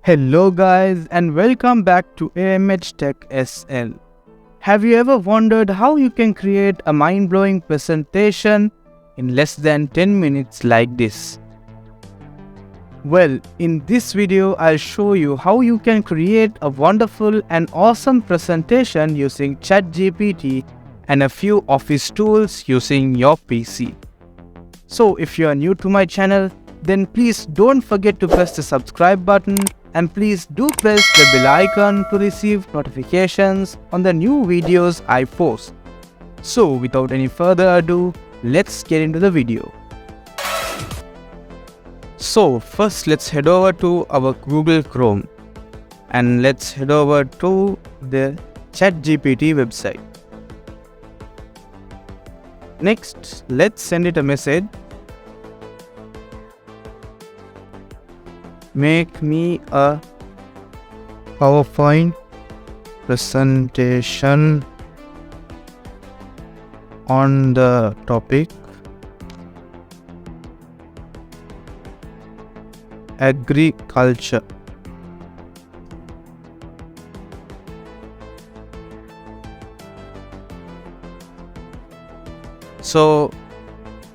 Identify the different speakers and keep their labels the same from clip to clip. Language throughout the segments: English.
Speaker 1: Hello guys and welcome back to AMH Tech SL. Have you ever wondered how you can create a mind-blowing presentation in less than 10 minutes like this? Well, in this video I'll show you how you can create a wonderful and awesome presentation using ChatGPT and a few office tools using your PC. So if you are new to my channel, then please don't forget to press the subscribe button and please do press the bell icon to receive notifications on the new videos I post. So without any further ado, let's get into the video. So first let's head over to our Google Chrome and let's head over to the ChatGPT website. Next, let's send it a message. Make me a PowerPoint presentation on the topic agriculture. So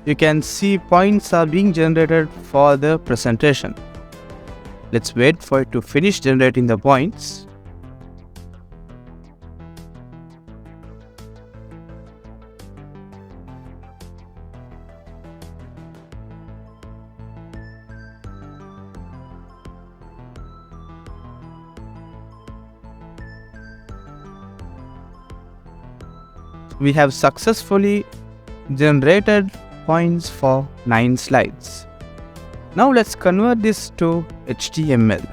Speaker 1: you can see points are being generated for the presentation. Let's wait for it to finish generating the points. We have successfully generated points for 9 slides. Now let's convert this to HTML.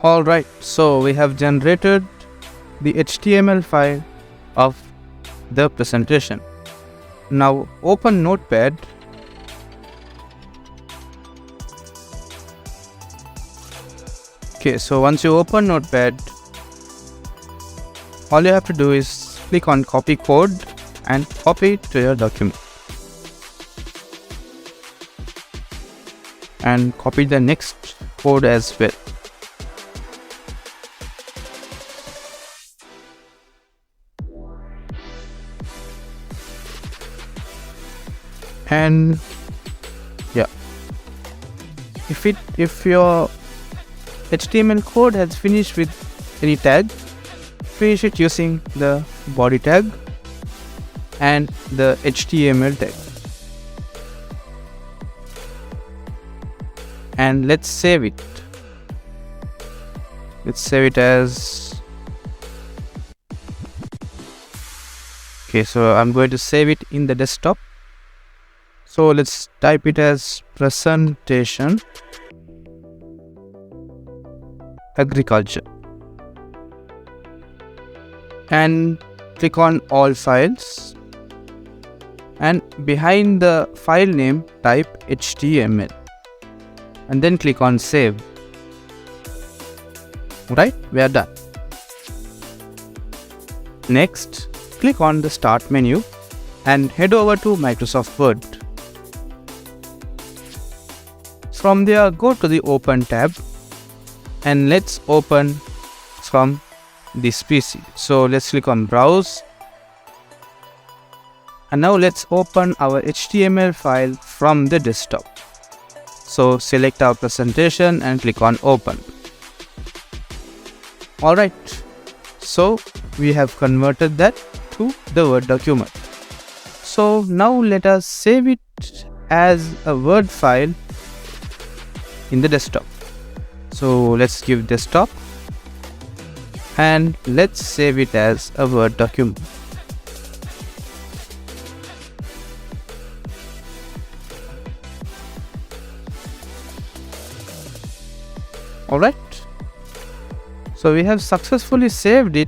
Speaker 1: Alright, so we have generated the HTML file of the presentation. Now open Notepad . Okay, so once you open Notepad, all you have to do is click on copy code and copy it to your document. And copy the next code as well. And yeah, if your HTML code has finished with any tag, finish it using the body tag and the HTML tag. And let's save it. Let's save it as, okay, so I'm going to save it in the desktop. So let's type it as presentation agriculture and click on all files, and behind the file name type HTML and then click on save. Right, we are done. Next, click on the start menu and head over to Microsoft Word. From there, go to the Open tab and let's open from this PC. So let's click on Browse And now let's open our HTML file from the desktop. So select our presentation and click on open. Alright, so we have converted that to the Word document. So now let us save it as a Word file in the desktop. So let's give desktop and let's save it as a Word document. Alright, so we have successfully saved it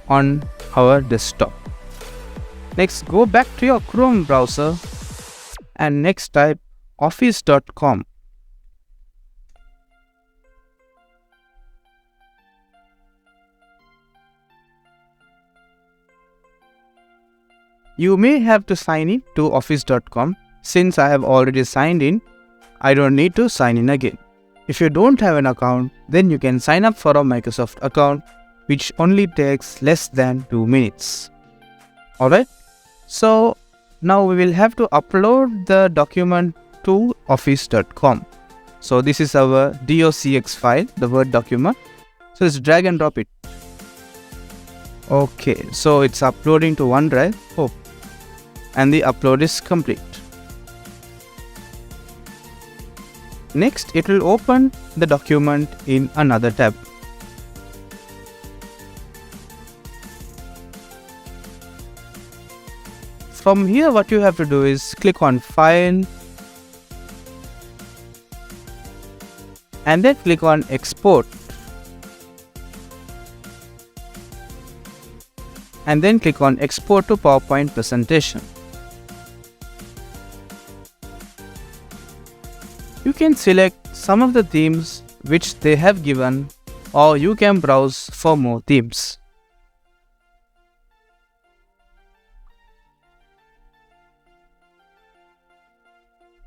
Speaker 1: on our desktop. Next, go back to your Chrome browser and next type office.com. You may have to sign in to office.com. Since I have already signed in, I don't need to sign in again. If you don't have an account, then you can sign up for a Microsoft account, which only takes less than 2 minutes. Alright, so now we will have to upload the document to office.com. So this is our docx file, the Word document. So let's drag and drop it. Okay, so it's uploading to OneDrive. Oh, and the upload is complete. Next, it will open the document in another tab. From here, what you have to do is click on File and then click on Export and then click on Export to PowerPoint Presentation. You can select some of the themes which they have given, or you can browse for more themes.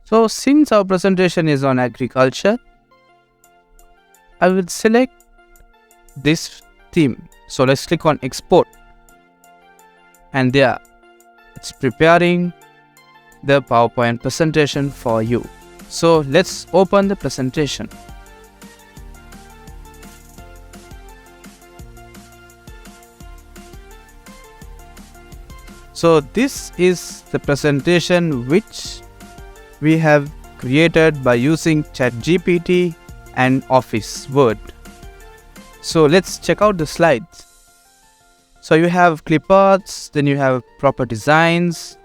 Speaker 1: So since our presentation is on agriculture, I will select this theme. So let's click on Export. And there, it's preparing the PowerPoint presentation for you. So let's open the presentation. So this is the presentation which we have created by using ChatGPT and Office Word. So let's check out the slides. So you have clip arts, then you have proper designs,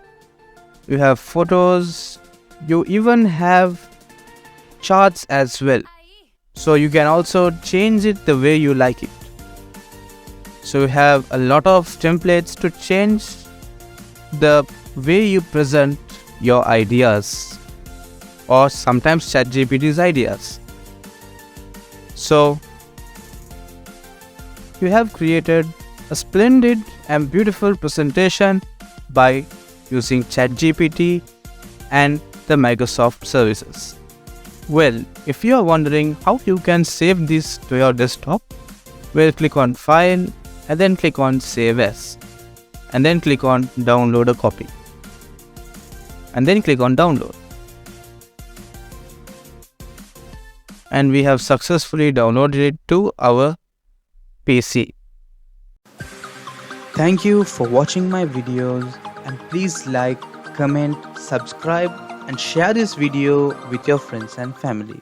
Speaker 1: you have photos, you even have charts as well. So you can also change it the way you like it. So you have a lot of templates to change the way you present your ideas, or sometimes ChatGPT's ideas. So you have created a splendid and beautiful presentation by using ChatGPT and the Microsoft services. Well, if you are wondering how you can save this to your desktop, well, click on File and then click on Save As and then click on Download a copy and then click on Download. And we have successfully downloaded it to our PC. Thank you for watching my videos, and please like, comment, subscribe and share this video with your friends and family.